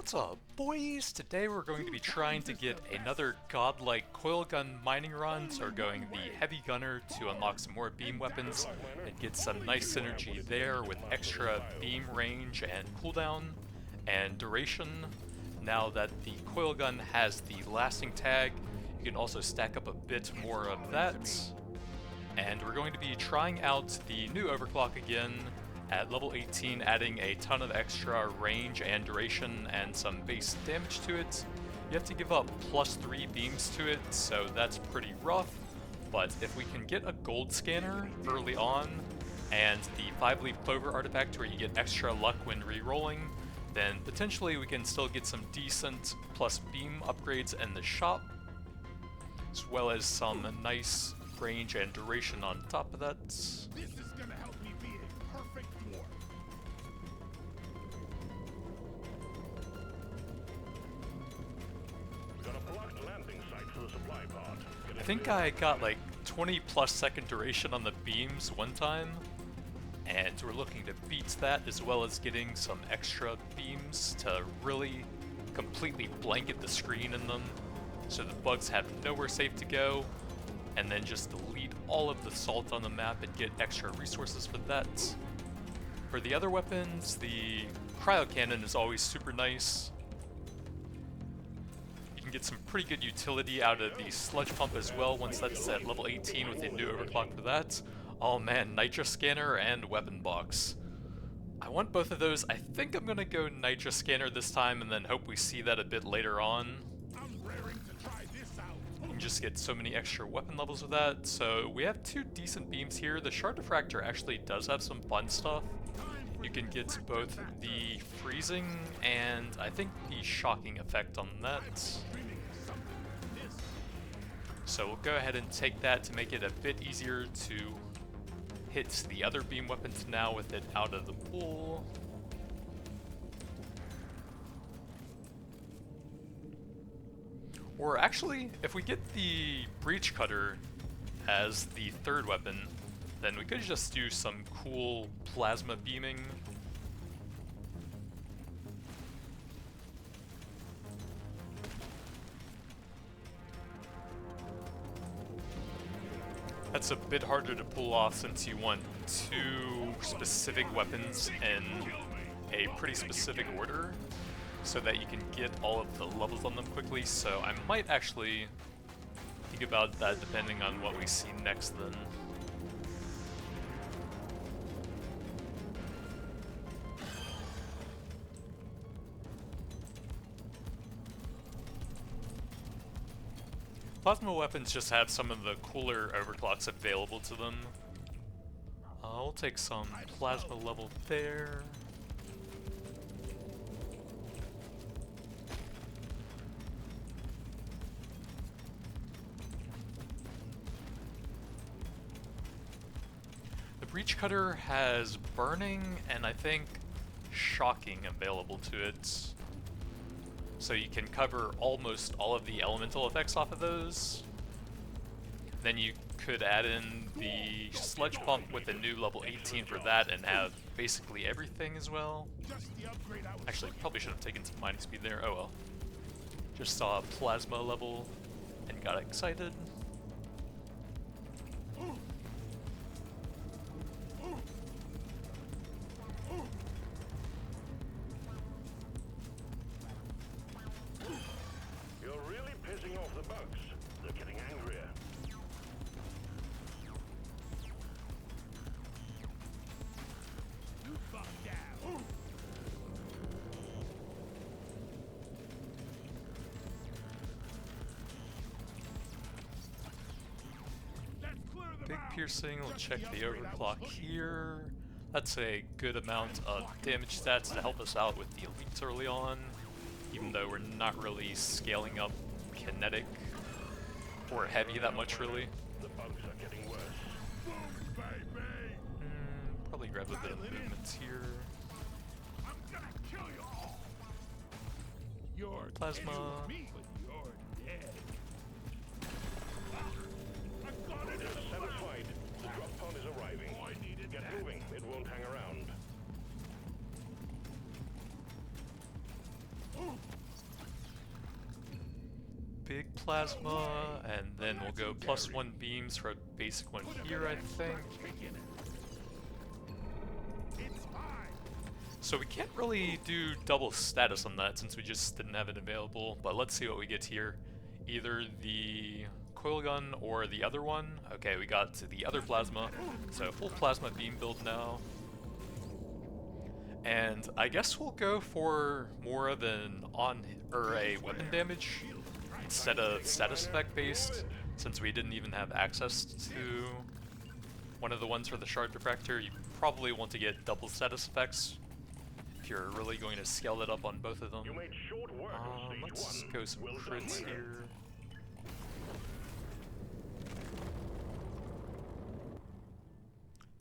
What's up, boys? Today we're going to be trying to get another godlike coil gun mining run, so we're going the heavy gunner to unlock some more beam weapons and get some nice synergy there with extra beam range and cooldown and duration. Now that the coil gun has the lasting tag, you can also stack up a bit more of that. And we're going to be trying out the new overclock again at level 18, adding a ton of extra range and duration and some base damage to it. You have to give up +3 beams to it, so that's pretty rough. But if we can get a gold scanner early on, and the 5-leaf clover artifact where you get extra luck when re-rolling, then potentially we can still get some decent plus beam upgrades in the shop, as well as some nice range and duration on top of that. This is gonna help me be a perfect dwarf. We got a blocked landing site for the supply pod. I think I got like 20+ second duration on the beams one time, and we're looking to beat that, as well as getting some extra beams to really completely blanket the screen in them, so the bugs have nowhere safe to go, and then just delete all of the salt on the map and get extra resources for that. For the other weapons, the cryo cannon is always super nice. You can get some pretty good utility out of the sludge pump as well once that's at level 18 with the new overclock for that. Oh man, Nitra scanner and weapon box. I want both of those. I think I'm gonna go Nitra scanner this time and then hope we see that a bit later on. I'm raring to try this out. You can just get so many extra weapon levels with that. So we have 2 decent beams here. The shard diffractor actually does have some fun stuff. You can get both the freezing and I think the shocking effect on that. So we'll go ahead and take that to make it a bit easier to hit the other beam weapons now with it out of the pool. Or actually, if we get the breach cutter as the third weapon, then we could just do some cool plasma beaming. That's a bit harder to pull off since you want 2 specific weapons in a pretty specific order, so that you can get all of the levels on them quickly. So I might actually think about that depending on what we see next then. Plasma weapons just have some of the cooler overclocks available to them. I'll take some plasma level there. The breach cutter has burning and I think shocking available to it. So you can cover almost all of the elemental effects off of those. Then you could add in the sludge pump with a new level 18 for that and have basically everything as well. Actually, probably should have taken some mining speed there. Oh well. Just saw a plasma level and got excited. The bugs. They're getting angrier. You fuck down. Let's clear them Big out. piercing, we'll check the overclock here. That's a good amount of damage stats to help us out with the elites early on, even though we're not really scaling up kinetic or heavy that much really. The bugs are getting worse. Boom, baby. Probably grab a bit of movements here. I'm gonna kill you all. You're Plasma. kidding with me, but you're dead. I got it. Satisfied. The drop pod is arriving. Oh, I needed Get that. moving. It won't hang around. big plasma, and then we'll go +1 beams for a basic one here, I think. So we can't really do double status on that since we just didn't have it available, but let's see what we get here. Either the coil gun or the other one. Okay, we got the other plasma, so full plasma beam build now. And I guess we'll go for more of an a weapon damage instead of status effect based, since we didn't even have access to one of the ones for the shard diffractor. You probably want to get double status effects if you're really going to scale it up on both of them. You made short work of stage Let's one. go some Well done, crits miner. here.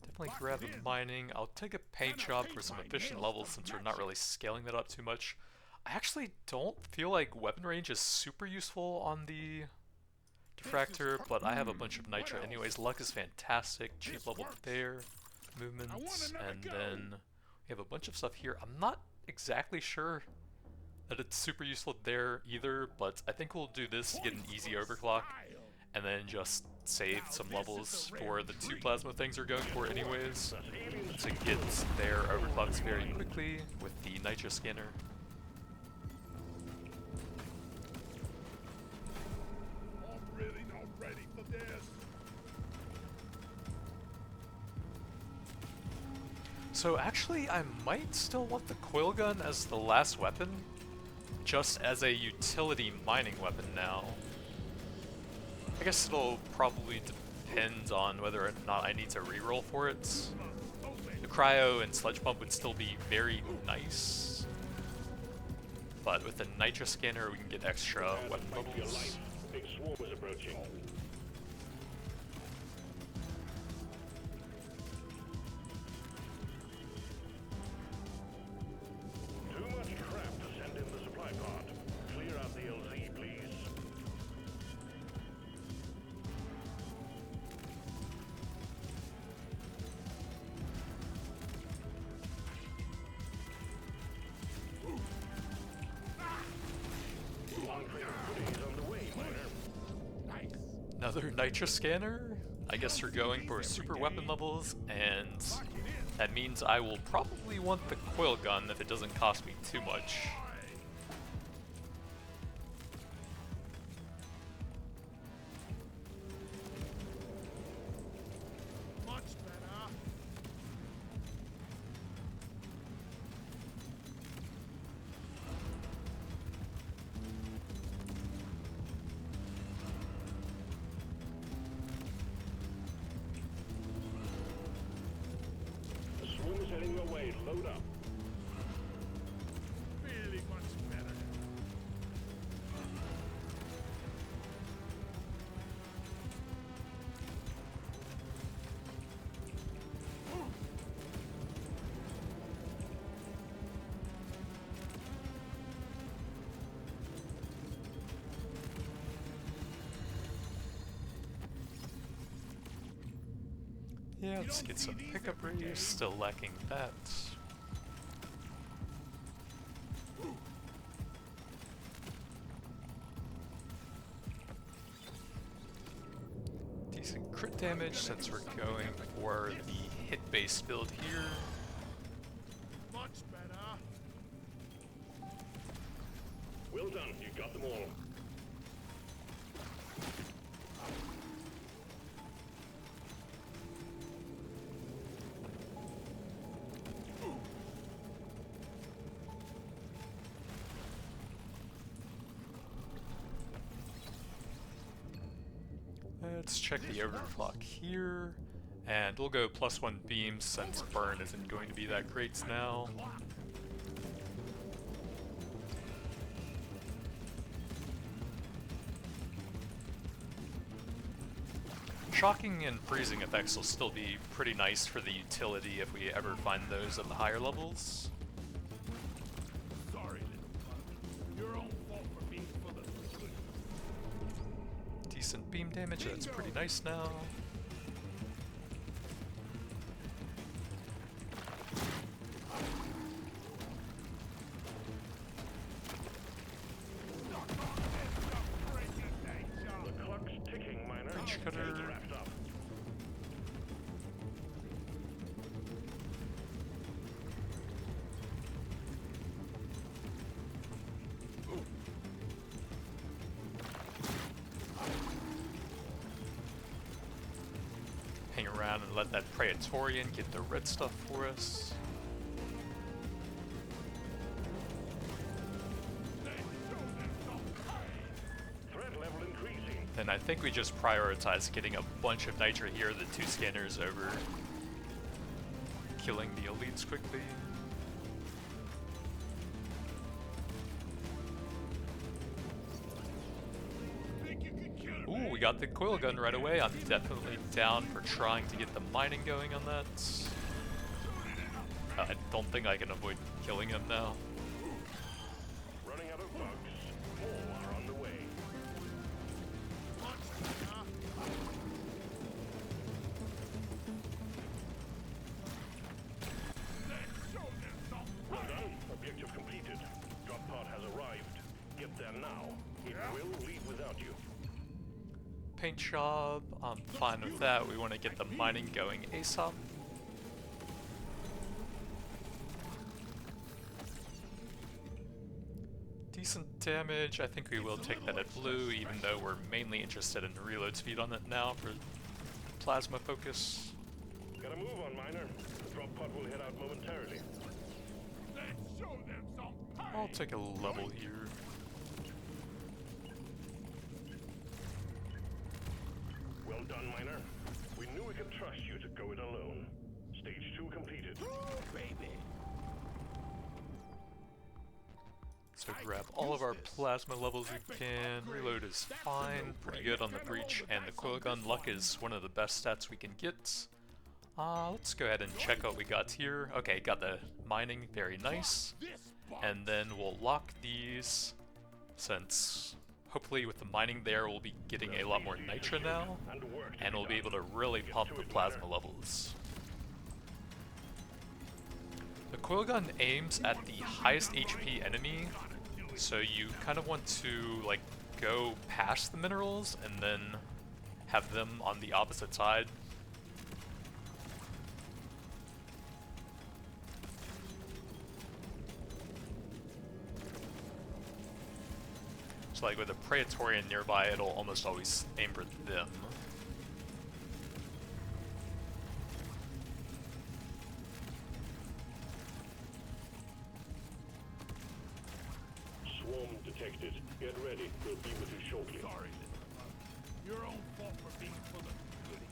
Definitely grab a mining. I'll take a paint job for some efficient levels since we're not really scaling that up too much. I actually don't feel like weapon range is super useful on the diffractor, but I have a bunch of Nitra anyways. Luck is fantastic, cheap level there, movements, and then we have a bunch of stuff here. I'm not exactly sure that it's super useful there either, but I think we'll do this to get an easy overclock, and then just save some levels for the two plasma things we're going for anyways, to get their overclocks very quickly with the Nitra scanner. I'm really not ready for this. So actually, I might still want the coil gun as the last weapon, just as a utility mining weapon now. I guess it'll probably depend on whether or not I need to reroll for it. The cryo and sledge pump would still be very nice, but with the Nitra scanner we can get extra weapon Fight for your levels. life. Big swarm is approaching. Too much crap to send in the supply pod. Clear out the LZ, please. One crate of goodies on the way, miner. Another Nitra scanner? I guess we're going for super weapon levels, and that means I will probably want the coil gun if it doesn't cost me too much. Much better. The swarm is heading your way. Load up. Really much better. Yeah, let's get some pickup rays, still lacking that. Decent crit damage since we're going for the hit-based build here. Much better. Well done. You got them all. Let's check the overclock here, and we'll go +1 beam since burn isn't going to be that great now. Shocking and freezing effects will still be pretty nice for the utility if we ever find those at the higher levels. Sorry, little brother. Your own fault for being full of good. Decent beam damage, that's pretty nice now. cutter. Wrapped up. Hang around and let that Praetorian get the red stuff for us. Threat level increasing. Then I think we just prioritize getting a bunch of Nitra here, the 2 scanners over killing the elites quickly. Ooh, we got the coil gun right away. I'm definitely down for trying to get the mining going on that. I don't think I can avoid killing him now. Running out of bugs. More are on the way. Well done. Objective completed. Drop pod has arrived. Get there now. It will leave without you. Paint job, I'm fine with that. We want to get the mining going ASAP. Decent damage. I think we will take that at blue, even though we're mainly interested in reload speed on it now for plasma focus. Gotta move on, Miner. The drop pod will head out momentarily. Let's show them some pain. I'll take a level here. Well done, Miner. We knew we could trust you to go it alone. Stage 2 completed. Baby. So grab all of our plasma levels we can. Reload is fine, pretty good on the breach, and the coil gun luck is one of the best stats we can get. Let's go ahead and check what we got here. Okay, got the mining, very nice. And then we'll lock these, since hopefully with the mining there we'll be getting a lot more Nitra now, and we'll be able to really pump the plasma levels. The coil gun aims at the highest HP enemy, so you kind of want to like go past the minerals and then have them on the opposite side. So like with a Praetorian nearby, it'll almost always aim for them. Swarm detected. Get ready. We'll be with you shortly. Sorry, your own fault for being full of goodies.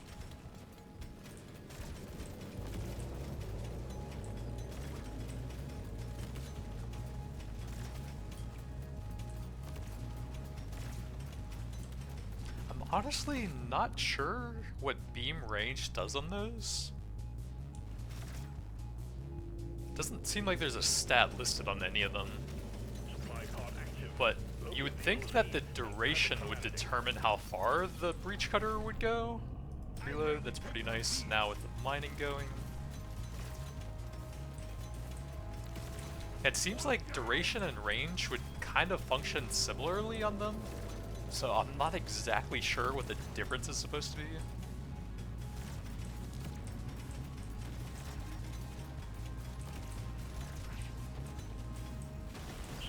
I'm honestly not sure what beam range does on those. Doesn't seem like there's a stat listed on any of them. Supply pod active. But you would think that the duration would determine how far the breach cutter would go. Reload, that's pretty nice now with the mining going. It seems like duration and range would kind of function similarly on them, so I'm not exactly sure what the difference is supposed to be.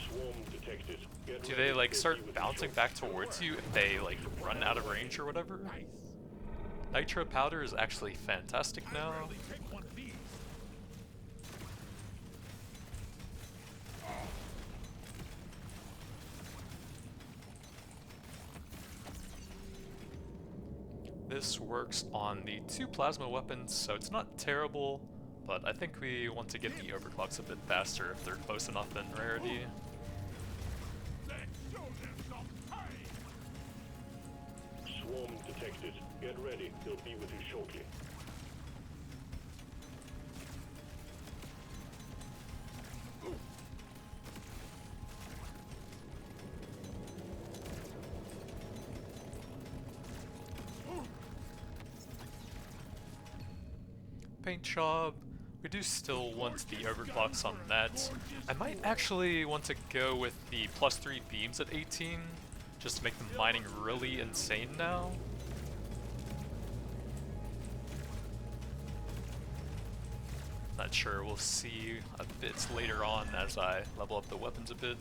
Swarm detected. Get Do ready. they like We'll start be with you bouncing shortly. back towards you if they like run out of range or whatever? Nitro powder is actually fantastic now. Barely take one of these. This works on the 2 plasma weapons, so it's not terrible, but I think we want to get the overclocks a bit faster if they're close enough in rarity. Let's show them some pain. Swarm detected. Get ready. They'll be with you shortly. Paint job. We do still want the overclocks on that. I might actually want to go with the +3 beams at 18, just to make the mining really insane now. Not sure, we'll see a bit later on as I level up the weapons a bit.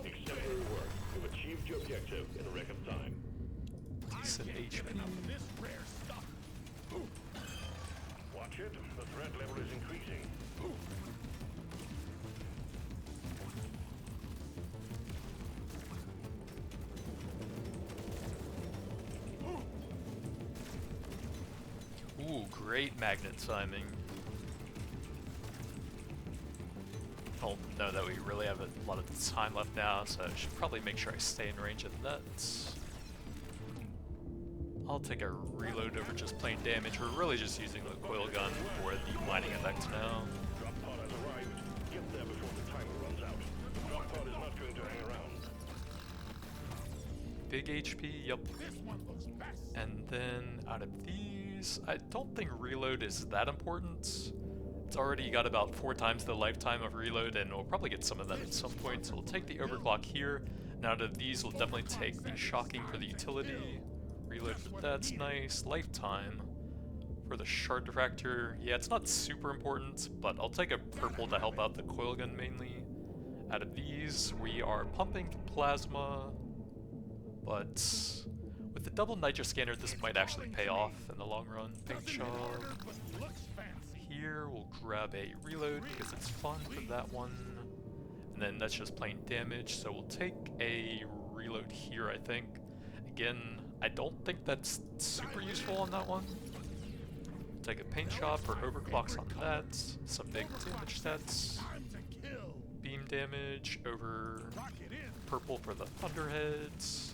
Exemplary work. You've achieved your objective in a record time. Decent HP. Watch it. The threat level is increasing. Ooh, great magnet timing. Don't know that we really have a lot of time left now, so I should probably make sure I stay in range of that. I'll take a reload over just plain damage. We're really just using the coil gun for the mining effect now. Drop pod has arrived. Get there before the timer runs out. Drop pod is not going to hang around. Big HP, yep. And then out of these, I don't think reload is that important. It's already got about 4 times the lifetime of reload, and we'll probably get some of that at some point. So we'll take the overclock here. And out of these, we'll definitely take the shocking for the utility. Reload for that's nice. Lifetime for the shard diffractor. Yeah, it's not super important, but I'll take a purple to help out the coil gun mainly. Out of these, we are pumping plasma, but with the double nitro scanner, this might actually pay off in the long run. Paint job. Here, we'll grab a reload because it's fun for that one. And then that's just plain damage, so we'll take a reload here, I think. Again, I don't think that's super useful on that one. Take a paint job for overclocks on that. Some big damage stats. Beam damage over purple for the thunderheads.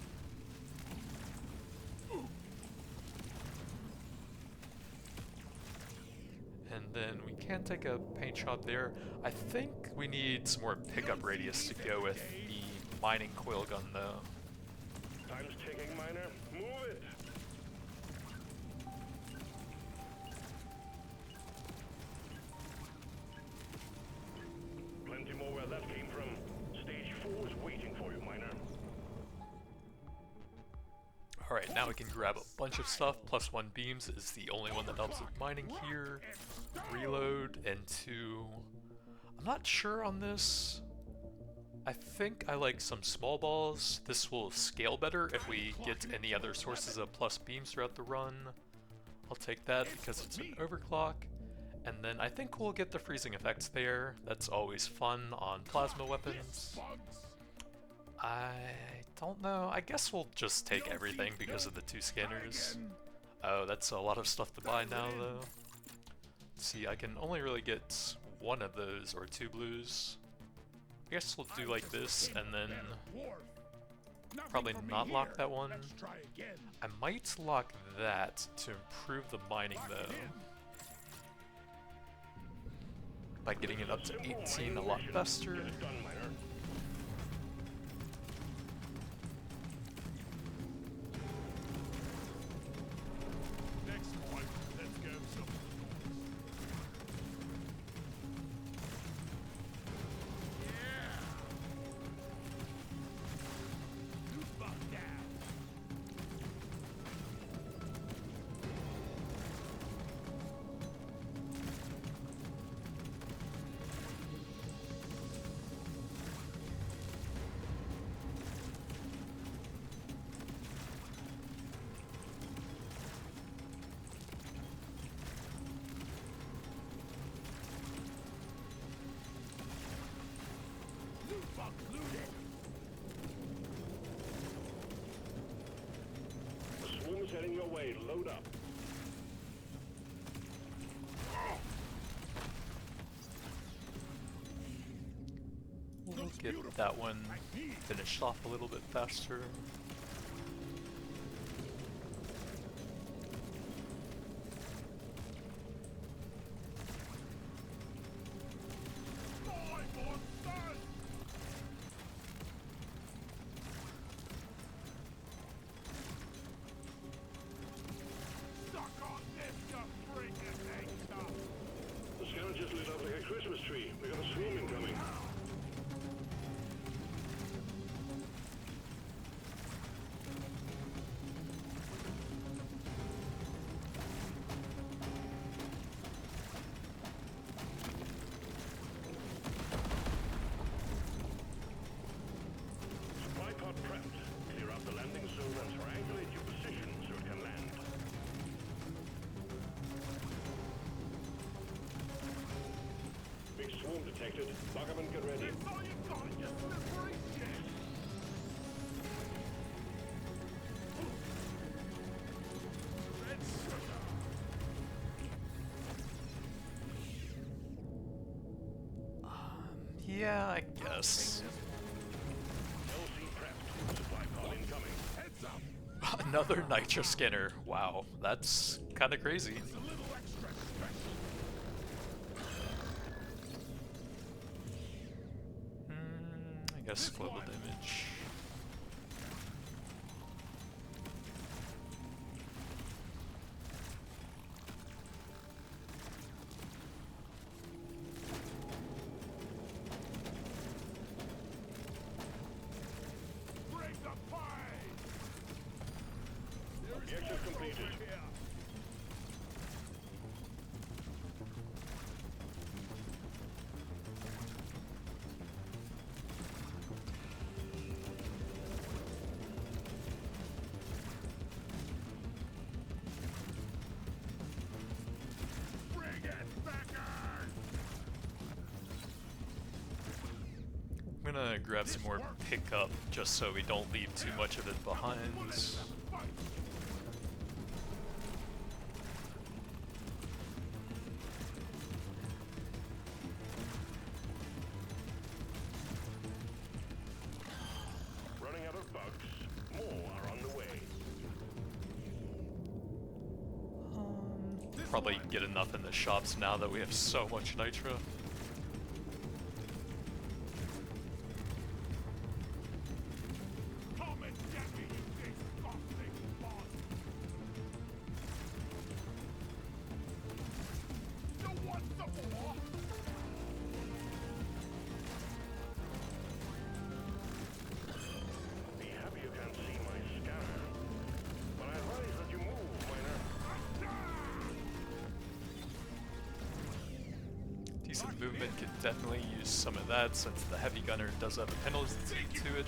And then we can take a paint job there. I think we need some more pickup radius to go with the mining coil gun though. Time's ticking, miner. Move it. Plenty more where that came from. Stage 4 is waiting for you, miner. Alright, now we can grab a bunch of stuff. +1 beams is the only one that helps with mining here. Reload and 2. I'm not sure on this. I think I like some small balls. This will scale better if we get any other sources of plus beams throughout the run. I'll take that because it's an overclock. And then I think we'll get the freezing effects there. That's always fun on plasma weapons. I don't know. I guess we'll just take everything because of the 2 scanners. Oh, that's a lot of stuff to buy now though. Let's see, I can only really get 1 of those or 2 blues. I guess we'll do like this and then probably not lock that one. I might lock that to improve the mining though. By getting it up to 18 a lot faster. Get it done, miner. Next point, let's go some. Yeah. You buck down. up. We'll get that one finished off a little bit faster. The scout just lit up like a Christmas tree. We got a swarm incoming. Supply pod prepped. Clear out the landing zone and triangulate your position so it can land. Big swarm detected. Bug 'em and get ready. That's all you got, you slippery shit! Red sugar! Yeah, I guess. LC prepped. Supply pod incoming. Heads up! Another Nitra scanner. Wow, that's kind of crazy. It's a little extra stretch. I guess global damage. Bring the pie! Objective completed. Here. Bring it, backers! I'm gonna grab some more pickup just so we don't leave too much of it behind. Fight! Running out of bugs. More are on the way. Probably get enough in the shops now that we have so much Nitra. Come and get me, you disgusting bug! You want some more? Be happy you can't see my scanner. But I advise that you move, miner. Decent movement, could definitely use some of that since the heavy gunner does have a penalty to it.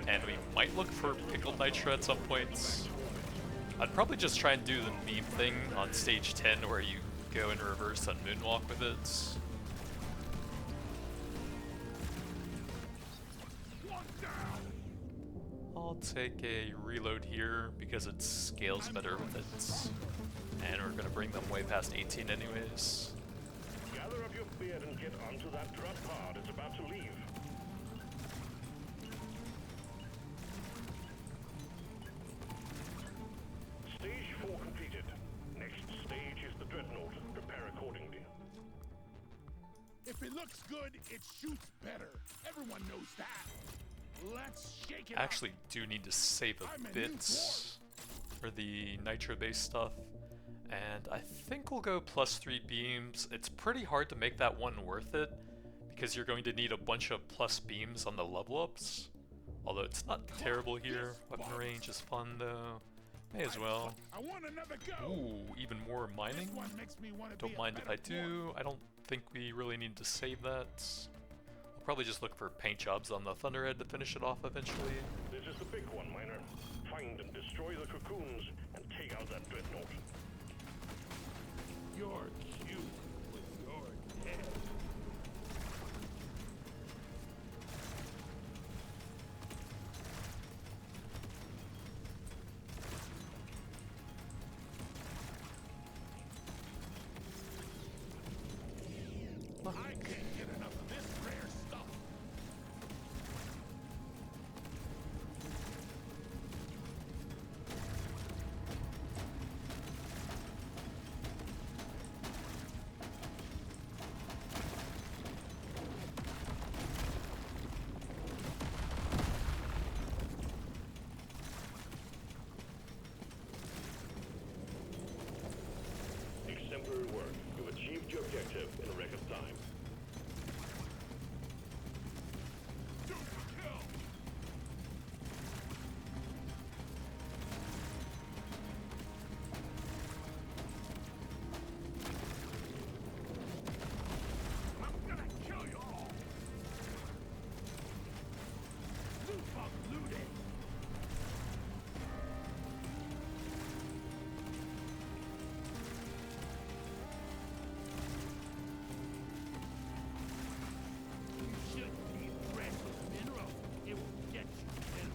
And we might look for pickled Nitra at some points. I'd probably just try and do the meme thing on stage 10 where you go in reverse and moonwalk with it. One down! I'll take a reload here because it scales better with it. And we're gonna bring them way past 18 anyways. Gather up your beard and get onto that drop pod. It's about to leave. Stage 4 completed. Next stage is the Dreadnought. Prepare accordingly. If it looks good, it shoots better. Everyone knows that. Let's shake it I actually do need to save I'm a a new bit dwarf. for the Nitro-based stuff. And I think we'll go +3 beams. It's pretty hard to make that one worth it because you're going to need a bunch of plus beams on the level ups. Although it's not terrible here. Weapon range is fun though. May as well. I want another go. Ooh, even more mining. This one makes me want to Don't mind if I do. I don't think we really need to save that. We'll probably just look for paint jobs on the Thunderhead to finish it off eventually. This is the big one, miner. Find and destroy the cocoons and take out that Dreadnought. You're cute with your head. Exemplary work. You've achieved your objective in record time. Super kill! I'm gonna kill you all! Loot bug looted! You shouldn't be precious mineral. It will get you killed.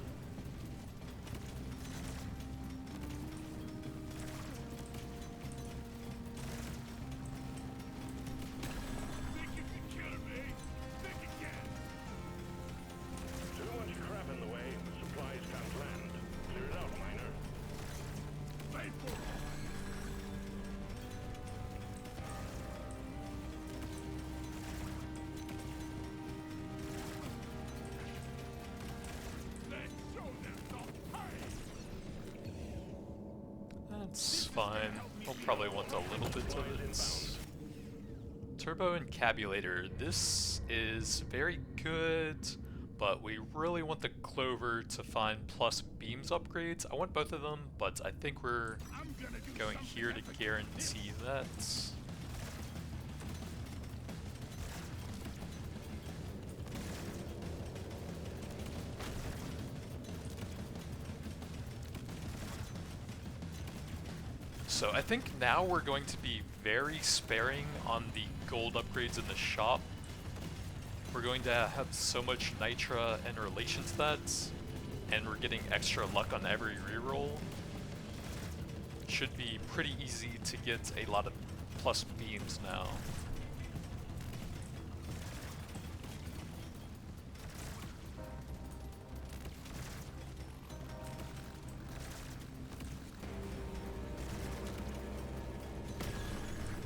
Think you can kill me? Think again. Too much crap in the way. Supplies can't land. Clear it out, miner. Faithful. Let's show them the pain. That's fine. We'll probably want a little bit of it. Turbo Encabulator. This is very good, but we really want the Clover to find plus beams upgrades. I want both of them, but I think we're I'm gonna do going something here to epic. guarantee that. So I think now we're going to be very sparing on the gold upgrades in the shop. We're going to have so much Nitra in relation to that, and we're getting extra luck on every reroll. Should be pretty easy to get a lot of plus beams now.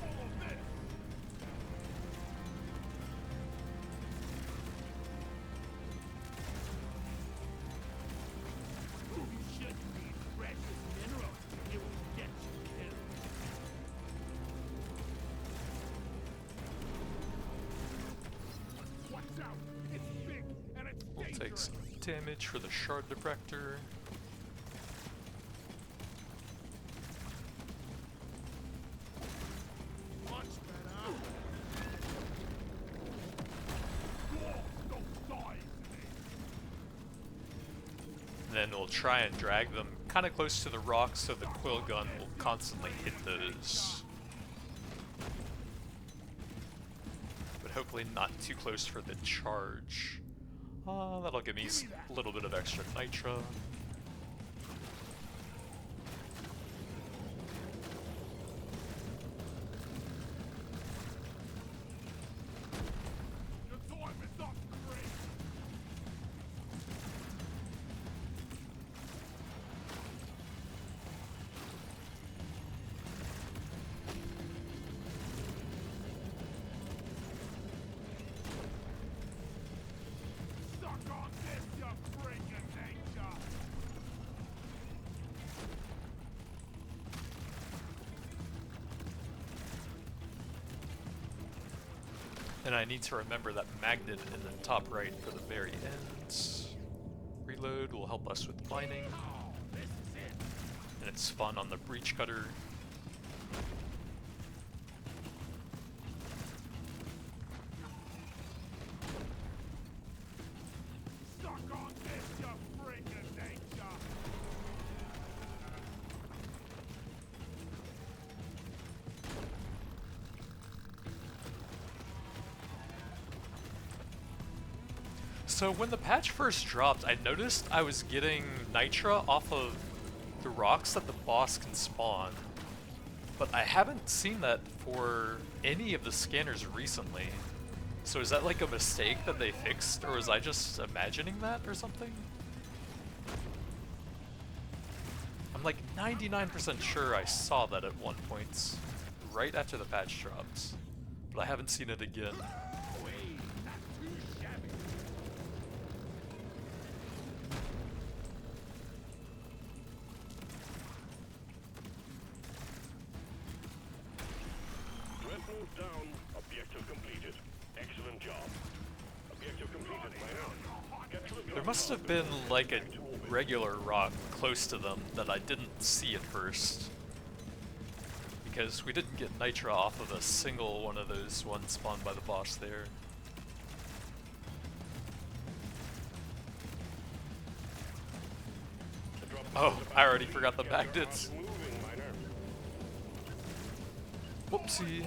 Follow this. You shouldn't be precious mineral. It will get you killed. Watch out! It's big and it's We'll take dangerous. some damage for the shard diffractor. Much better. Dwarves don't die today. Then we'll try and drag them kind of close to the rocks so the Coil gun will constantly hit those. But hopefully not too close for the charge. That'll give me a little bit of extra Nitra. Your dwarf is not great. Suck on this, you freaking nature. And I need to remember that magnet in the top right for the very end. Reload will help us with mining, Oh, this is it. and it's fun on the breach cutter. Suck on this, you freaking nature. So when the patch first dropped, I noticed I was getting Nitra off of the rocks that the boss can spawn. But I haven't seen that for any of the scanners recently. So is that like a mistake that they fixed, or was I just imagining that or something? I'm like 99% sure I saw that at one point, right after the patch dropped. But I haven't seen it again. Wait, not too shabby. Shield down. Objective completed. Excellent job. Objective completed, miner. Get to the There must have been like a regular rock close to them that I didn't see at first. Because we didn't get Nitra off of a single one of those ones spawned by the boss there. Oh, I already forgot the magnets. Whoopsie.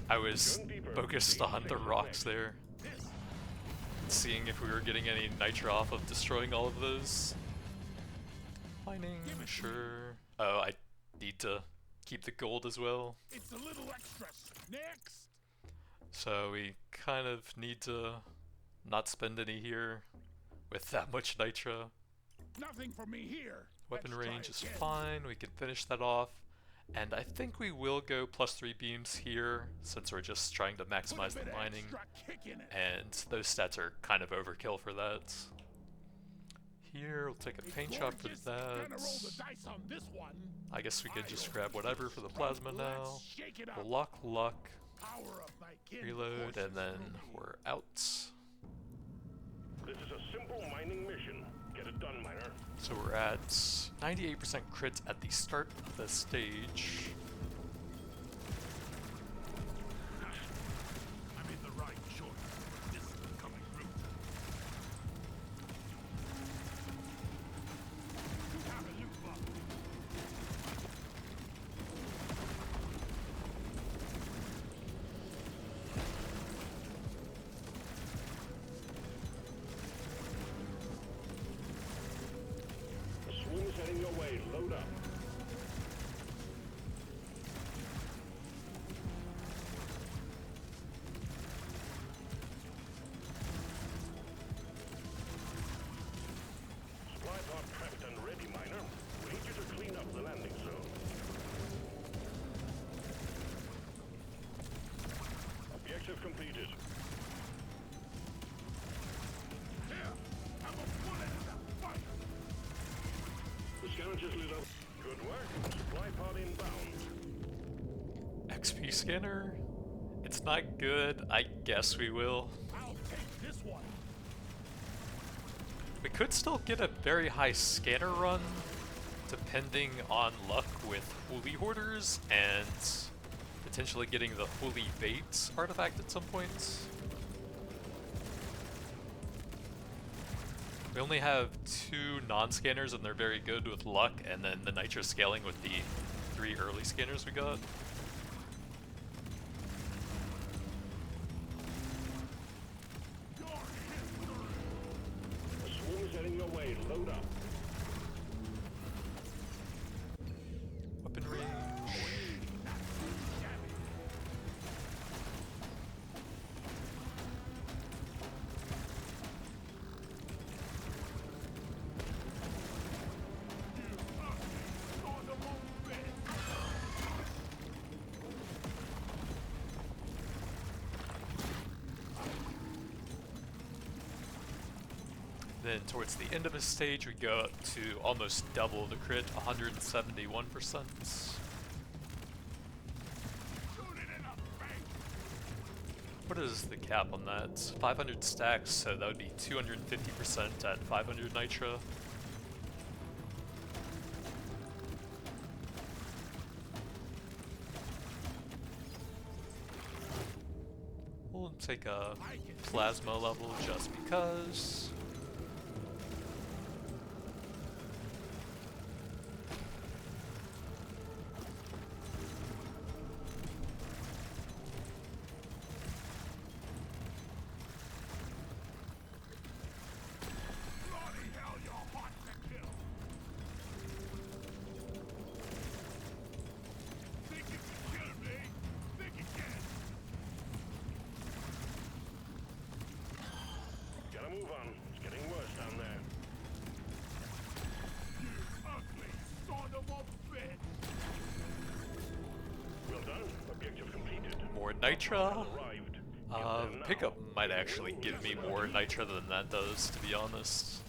I was focused on the rocks there, seeing if we were getting any Nitra off of destroying all of those. Mining, sure. Oh, I need to keep the gold as well. It's a little extra. Next. So we kind of need to not spend any here with that much Nitra. Nothing for me here. Weapon Let's try range is again. fine, we can finish that off. And I think we will go +3 beams here, since we're just trying to Put a maximize the bit of mining. extra kick in it. And those stats are kind of overkill for that. Here, we'll take a paint shot for Gorgeous. that. Gonna roll the dice on this one. I guess we could just grab whatever for the plasma now. Let's shake it up. We'll lock luck, Power of my kin reload, forces and then through me. we're out. This is a simple mining mission. Get it done, miner. So we're at 98% crit at the start of the stage. I made the right choice. This is the coming route. Have a look, Bob. The swoon is heading your way. Load up. Supply pod prepped and ready, miner. We need you to clean up the landing zone. Objective completed. Here, I'm a bullet in the fire. The scavengers lit up. Good work. Supply pod inbound. XP scanner? It's not good, I guess we will. I'll take this one. We could still get a very high scanner run, depending on luck with Holy Hoarders, and potentially getting the Holy Bait artifact at some point. We only have 2 non-scanners and they're very good with luck, and then the Nitra scaling with the 3 early scanners we got. The swoon is heading your way. Load up. Weapon range. On the wrong bed. Then towards the end of the stage we go up to almost double the crit, 171%. Shoot it in the bank. What is the cap on that? 500 stacks, so that would be 250% at 500 Nitra. We'll take a plasma level just because. Bloody hell, you're hot to kill. Think you can kill me? Think you can? Gotta move on. It's getting worse down there. You ugly son of a bitch. Well done. Objective completed. More Nitra. Arrived. Get them now. Pickup might actually give me more Nitra than that does, to be honest.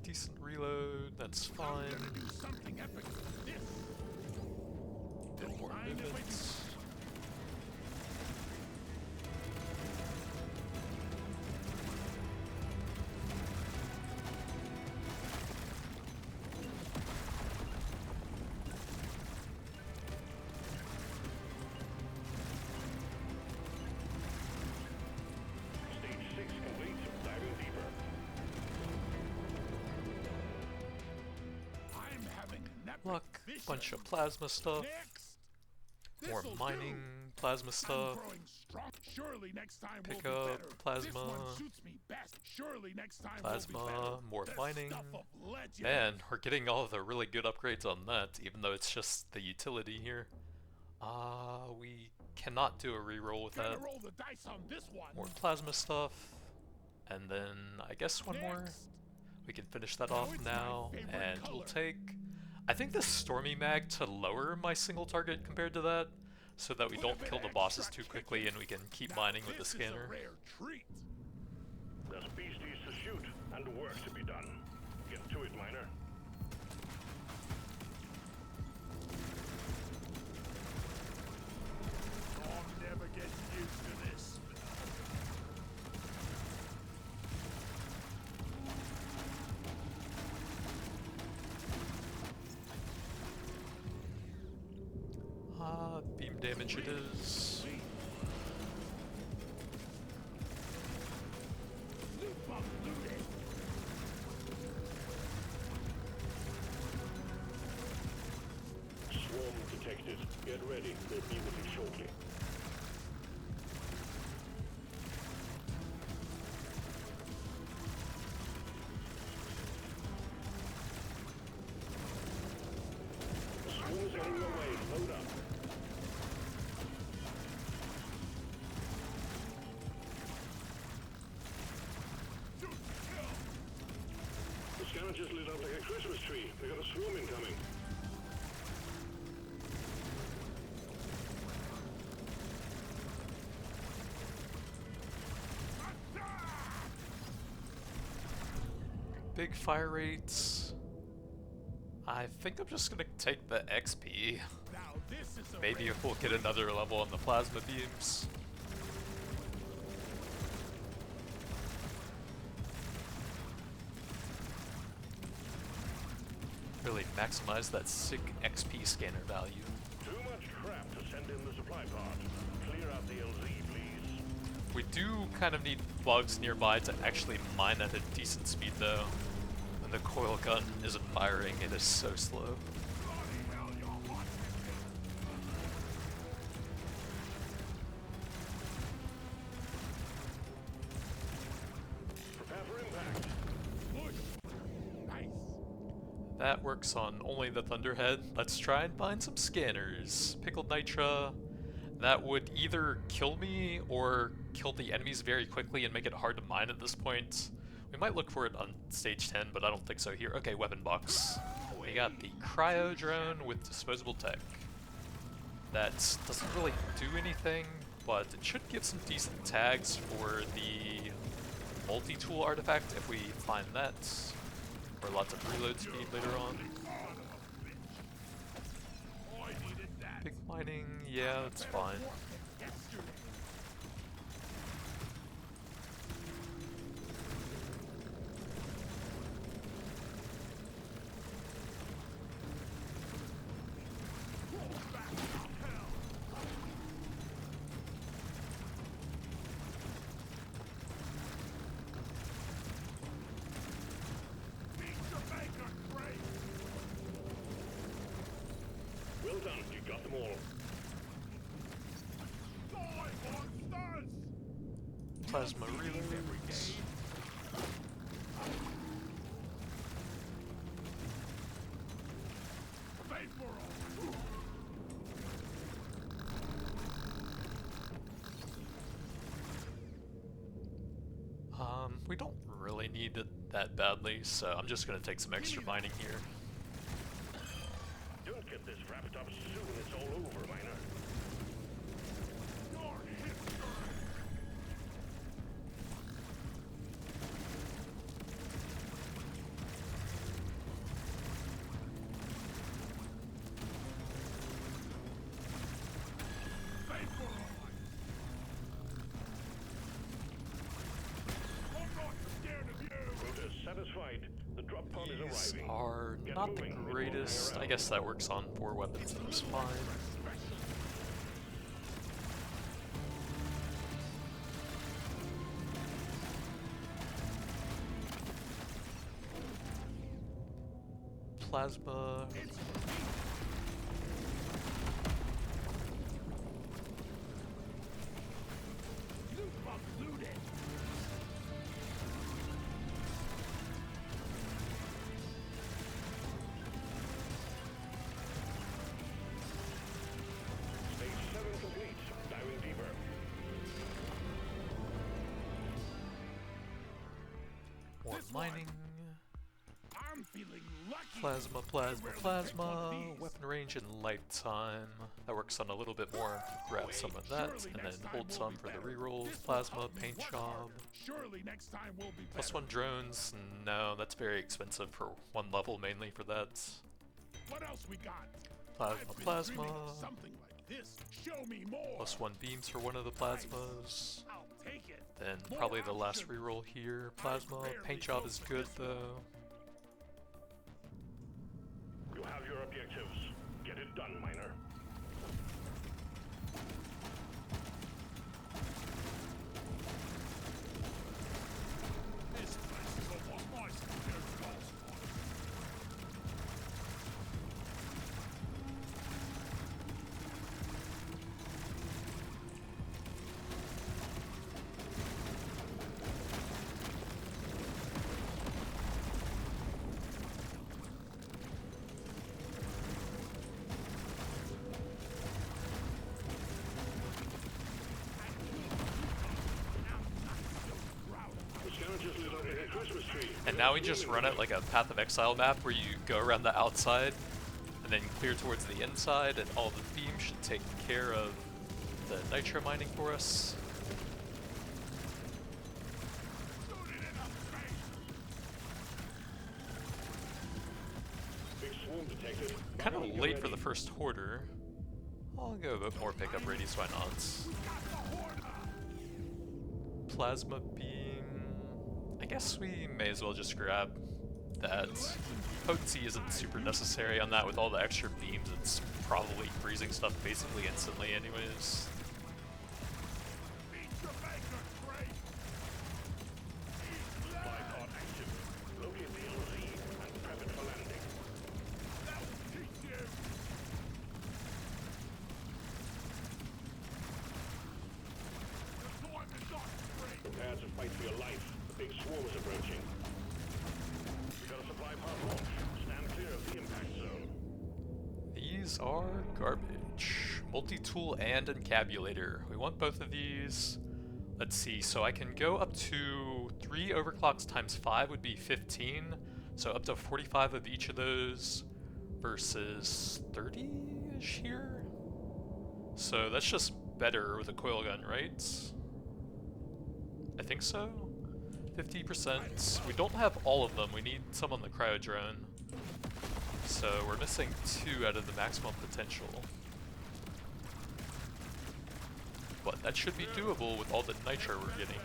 Decent reload, then that's I'm fine. gonna do something epic with this. Bit more Mind if I do? movements. Stage 6 complete. Diving deeper. I'm having an epic Look, vision. bunch of plasma stuff. Next. More This'll mining, do. plasma I'm stuff. growing strong. Surely next time Pick will be up better. plasma. This one suits me best. Surely next time Plasma, will be better. more The mining. stuff of legend. Man, we're getting all of the really good upgrades on that, even though it's just the utility here. We cannot do a reroll with Gonna that. roll the dice on this one. More plasma stuff. And then, I guess one more. Next. We can finish that Now off it's my now, favorite and we'll color. take, I think, the Stormy Mag to lower my single target compared to that, so that we Put a don't bit kill of the bosses extra too quickly kick in. and we can keep Now mining with the this is scanner. a rare treat. There's beasties to shoot and work to be done. Get to it, miner. I'll never get used to this. Beam damage it is. Loot bump looted. Swarm detected. Get ready. They'll be with you shortly. Swarm's heading your way. Load up. Shoot, kill. The scanner just lit up like a Christmas tree. We got a swarm incoming. Big fire rates. I think I'm just gonna take the XP. Now this is a Maybe rare we'll get another level on the plasma beams. Really maximize that sick XP scanner value. Too much crap to send in the supply pod. Clear out the LZ, please. We do kind of need bugs nearby to actually mine at a decent speed though. When the coil gun isn't firing, it is so slow. bloody hell, you're hot. Prepare for impact. Push. Nice. That works on only the Thunderhead. Let's try and find some scanners. Pickled Nitra. That would either kill me or kill the enemies very quickly and make it hard to mine at this point. We might look for it on stage 10, but I don't think so here. Okay, weapon box. We got the cryo drone with disposable tech. That doesn't really do anything, but it should give some decent tags for the multi-tool artifact if we find that. Or lots of reload speed later on. I needed that. Big mining, yeah, it's fine. Yesterday. Roll back to hell. Meet the baker, Craig. Well done. You got them all. Die, monsters! Plasma reloads. Pay for all. We don't really need it that badly, so I'm just gonna take some extra mining here. Don't get this wrapped up soon. It's all over, miner. Your hips not the greatest. I guess that works on 4 weapons, that was fine. Plasma. More mining. I'm feeling lucky. Plasma, plasma, plasma. Weapon range and lifetime. That works on a little bit more. Grab some of that, and then hold some for the rerolls. Plasma, paint job. Surely next time will be Plus 1 drones. No, that's very expensive for 1 level, mainly for that. What else we got? Plasma, I've been plasma. dreaming of something like this. Show me more. Plus 1 beams for one of the plasmas. I'll take it. Then probably the last reroll here. Plasma, paint job is good though. You have your objectives. Get it done, miner. This place is a lot nicer compared to last time. And now we just run it like a Path of Exile map where you go around the outside and then clear towards the inside, and all the beams should take care of the Nitra mining for us. Big swarm detected. Kind of late for the first hoarder. I'll go a bit more pickup radius, why not? Plasma beam. I guess we may as well just grab that. Potency isn't super necessary on that. With all the extra beams, it's probably freezing stuff basically instantly anyways. Locate the LZ and prep it for landing. Prepare to fight for your life. The big swarm is approaching. We got a supply pod launch. Stand clear of the impact zone. These are garbage. Multi-tool and encabulator. We want both of these. Let's see, so I can go up to 3 overclocks times 5 would be 15. So up to 45 of each of those versus 30-ish here. So that's just better with a coil gun, right? I think so. 50%. We don't have all of them. We need some on the cryo drone. So we're missing 2 out of the maximum potential. But that should be doable with all the nitro we're getting.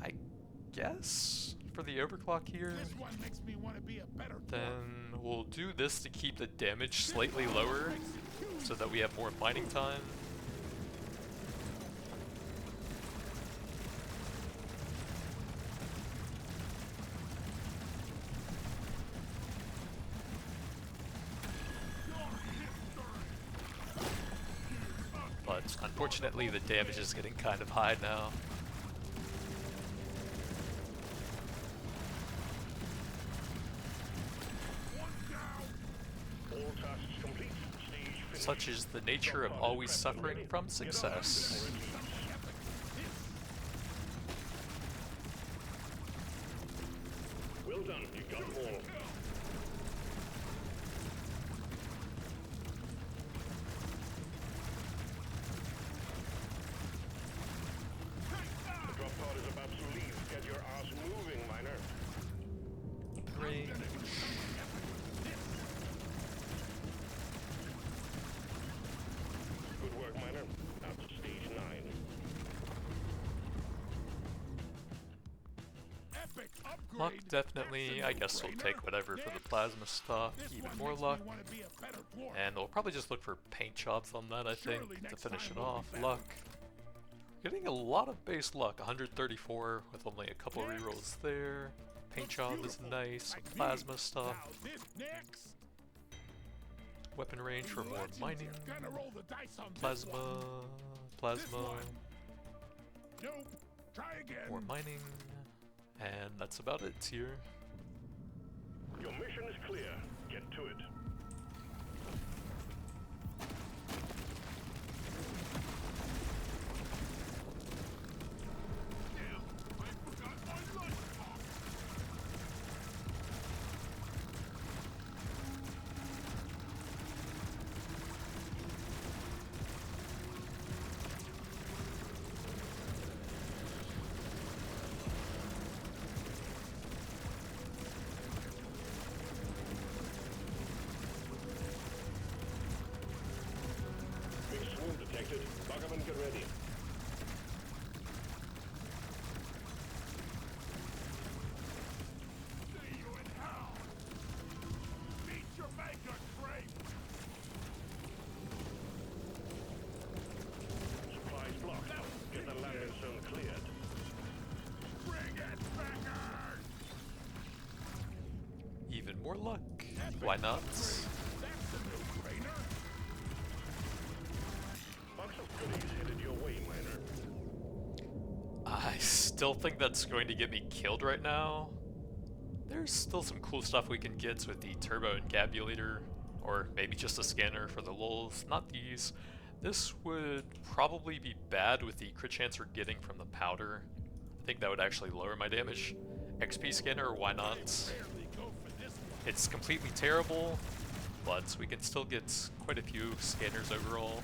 I guess for the overclock here, This one makes me want to be a better then we'll do this to keep the damage slightly lower so that we have more mining time. But unfortunately the damage is getting kind of high now. All tasks complete. Stage finished. Such is the nature of always suffering from success. Well done, you got them all. The drop pod is about to leave. Get your ass moving, miner. Range. Luck, definitely. I guess we'll take whatever for the plasma stuff. Even more luck. And we'll probably just look for paint jobs on that, I think, to finish it off. Luck. Getting a lot of base luck. 134 with only a couple rerolls there. Paint job is nice. Some plasma stuff. Weapon range for more mining. Plasma. More mining. And that's about it here. Your mission is clear. Get to it. Detected. Buggerman, get ready. See you in hell! Meet your maker, Drake! Supplies blocked. Get the landing zone cleared. Bring it, backers! Even more luck. Why not? That's a no-brainer! Box of goodies headed your way, miner. I still think that's going to get me killed right now. There's still some cool stuff we can get with the turbo encabulator, or maybe just a scanner for the lulz. Not these. This would probably be bad with the crit chance we're getting from the powder. I think that would actually lower my damage. XP scanner, why not? It's completely terrible, but we can still get quite a few scanners overall.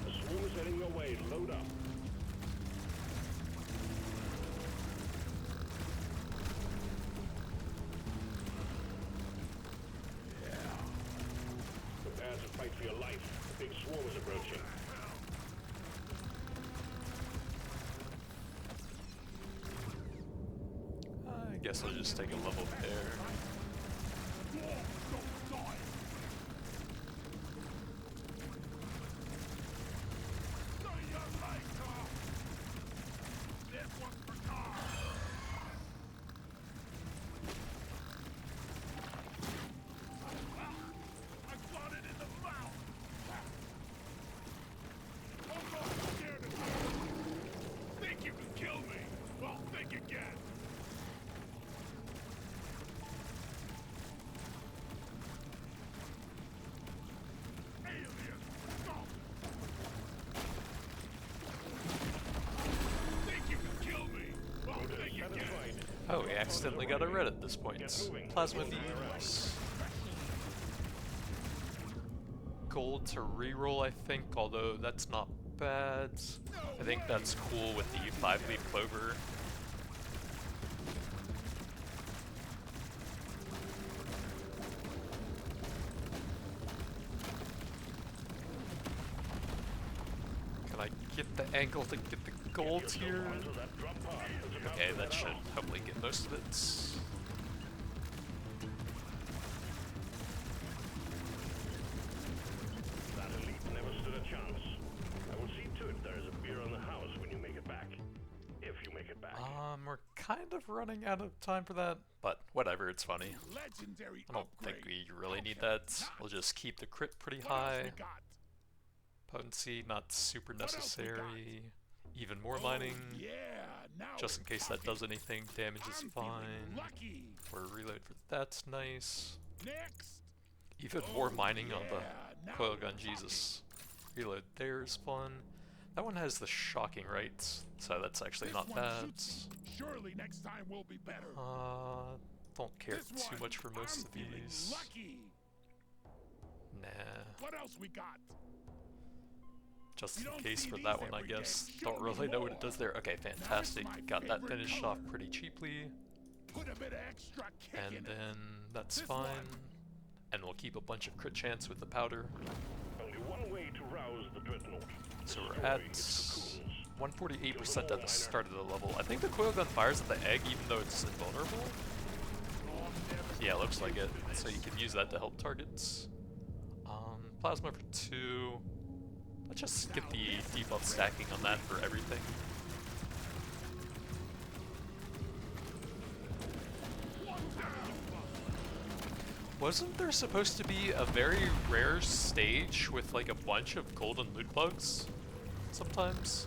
The swarm is heading your way. Load up. Prepare to fight for your life. The big swarm is approaching. I guess I'll just take a level there. Think you can kill me? Well, think again. Oh, we accidentally got a red at this point. Plasma beams. Gold to reroll, I think, although that's not bad. I think that's cool with the 5-leaf clover. Can I get the angle to get the gold here? Okay, that should hopefully get most of it. That elite never stood a chance. I will see to it there is a beer on the house when you make it back. If you make it back. We're kind of running out of time for that, but whatever, it's funny. Legendary I don't think we really need that. We'll just keep the crit pretty high. Potency, not super necessary. Even more mining. Yeah, now Just in case that does anything, damage is I'm feeling fine. lucky. For a reload for that's nice. Next. Even more mining on yeah, the now coil we're gun, Jesus. Reload there is fun. That one has the shocking rights, so that's actually This not one bad. shoots me. Surely next time will be better. Don't care This too one, much for most I'm of feeling these. Lucky. Nah. What else we got? Just You in don't case see for these that one, I every day. guess. Show Don't me really know what it more. does there. Okay, fantastic. my Got that favorite finished color. off pretty cheaply. Put a bit of extra kick in And it. then that's This fine. one. And we'll keep a bunch of crit chance with the powder. Only one way to rouse the Dreadnought. So we're Destroy at its cocoons. 148% at the start of the level. I think the coil gun fires at the egg even though it's invulnerable. Yeah, looks like it. So you can use that to help targets. Plasma for 2. Let's just get the debuff stacking on that for everything. Wasn't there supposed to be a very rare stage with like a bunch of golden loot bugs sometimes?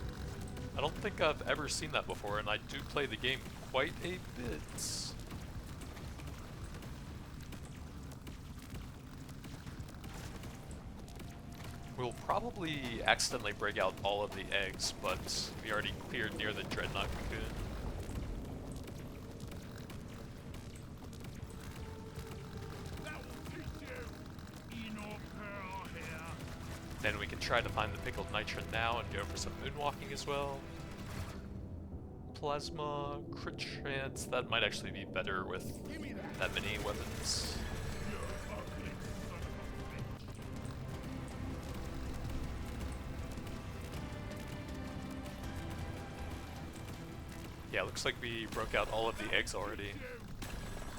I don't think I've ever seen that before, and I do play the game quite a bit. We'll probably accidentally break out all of the eggs, but we already cleared near the Dreadnought cocoon. Then we can try to find the pickled Nitra now and go for some moonwalking as well. Plasma, crit chance, that might actually be better with that many weapons. Yeah, looks like we broke out all of the eggs already.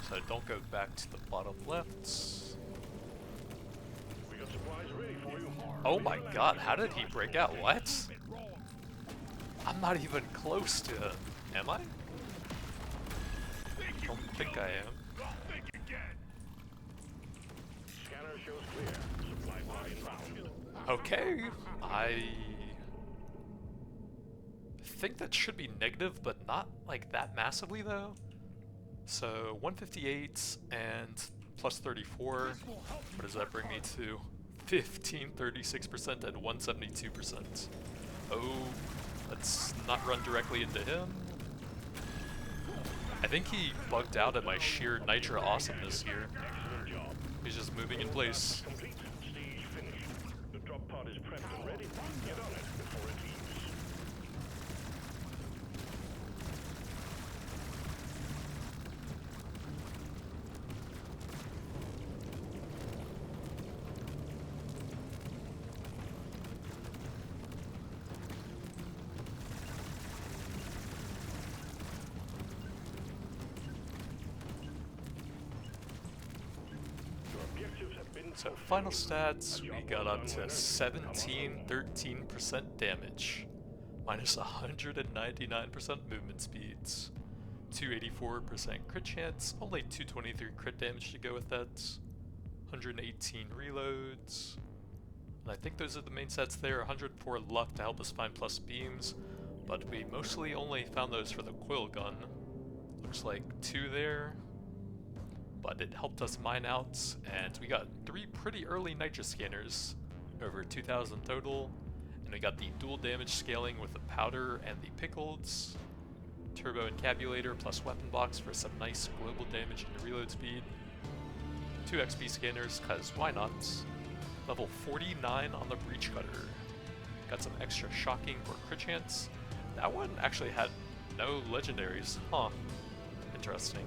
So don't go back to the bottom left. We got supplies ready for you. Oh my god, how did he break out? What? I'm not even close to him. Am I? I don't think I am. Scanner shows clear. Supply pod inbound. Okay, I think that should be negative, but not like that massively though. So 158 and plus 34, what does that bring me to? 36% and 172%. Oh, let's not run directly into him. I think he bugged out at my sheer Nitra awesomeness here. Excellent job. He's just moving in place. Complete. Stage finished. The drop pod is prepped and ready. Get on it before it leaves. So final stats, we got up to 13% damage, minus 199% movement speeds, 284% crit chance, only 223 crit damage to go with that, 118 reloads, and I think those are the main stats there. 104 luck to help us find plus beams, but we mostly only found those for the coil gun. Looks like 2 there. But it helped us mine out, and we got 3 pretty early Nitra scanners, over 2,000 total, and we got the dual damage scaling with the powder and the pickleds, turbo encabulator plus weapon box for some nice global damage and reload speed, 2 XP scanners, cause why not, level 49 on the breach cutter, got some extra shocking for crit chance. That one actually had no legendaries, huh, interesting.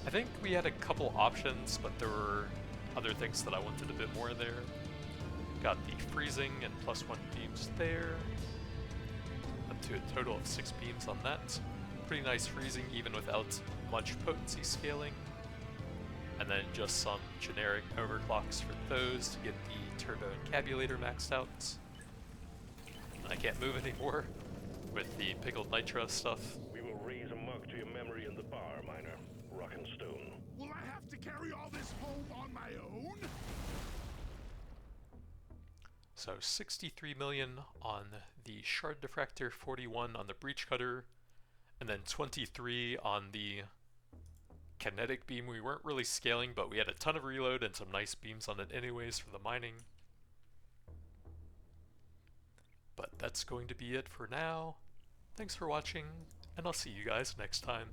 I think we had a couple options, but there were other things that I wanted a bit more there. Got the freezing and plus 1 beams there. Up to a total of 6 beams on that. Pretty nice freezing even without much potency scaling. And then just some generic overclocks for those to get the turbo encabulator maxed out. And I can't move anymore with the pickled Nitra stuff. We will raise a mark to your memory in the bar, miner. Rock and stone. Will I have to carry all this home on my own? So 63 million on the shard diffractor, 41 on the breach cutter, and then 23 on the kinetic beam. We weren't really scaling, but we had a ton of reload and some nice beams on it anyways for the mining. But that's going to be it for now. Thanks for watching, and I'll see you guys next time.